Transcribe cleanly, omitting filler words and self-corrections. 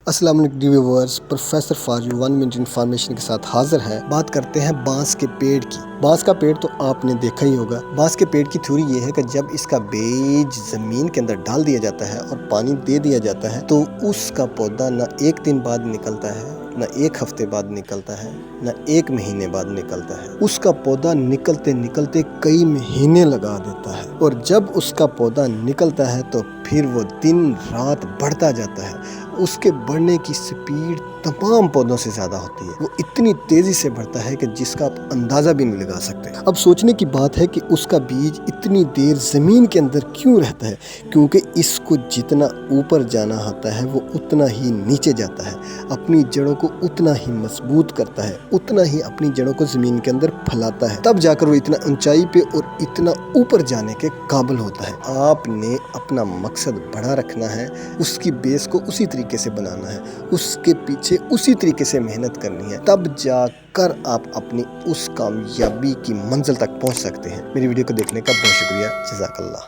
السلام علیکم viewers, professor for you 1 minute information کے ساتھ حاضر ہے۔ بات کرتے ہیں بانس کے پیڑ کی۔ بانس کا پیڑ تو آپ نے دیکھا ہی ہوگا۔ بانس کے پیڑ کی تھیوری یہ ہے کہ جب اس کا بیج زمین کے اندر ڈال دیا جاتا ہے اور پانی دے دیا جاتا ہے تو اس کا پودا نہ ایک دن بعد نکلتا ہے، نہ ایک ہفتے بعد نکلتا ہے، نہ ایک مہینے بعد نکلتا ہے۔ اس کا پودا نکلتے نکلتے کئی مہینے لگا دیتا ہے، اور جب اس کا پودا نکلتا ہے تو پھر وہ دن رات بڑھتا جاتا ہے۔ اس کے بڑھنے کی سپیڈ تمام پودوں سے زیادہ ہوتی ہے۔ وہ اتنی تیزی سے بڑھتا ہے کہ جس کا آپ اندازہ بھی نہیں لگا سکتے۔ اب سوچنے کی بات ہے کہ اس کا بیج اتنی دیر زمین کے اندر کیوں رہتا ہے؟ کیونکہ اس کو جتنا اوپر جانا ہوتا ہے وہ اتنا ہی نیچے جاتا ہے، اپنی جڑوں کو اتنا ہی مضبوط کرتا ہے، اتنا ہی اپنی جڑوں کو زمین کے اندر پھیلاتا ہے، تب جا کر وہ اتنا اونچائی پہ اور اتنا اوپر جانے کے قابل ہوتا ہے۔ آپ نے اپنا مقصد بڑا رکھنا ہے، اس کی بیس کو اسی طریقے سے بنانا ہے، اس کے پیچھے اسی طریقے سے محنت کرنی ہے، تب جا کر آپ اپنی اس کامیابی کی منزل تک پہنچ سکتے ہیں۔ میری ویڈیو کو دیکھنے کا بہت شکریہ، جزاک اللہ۔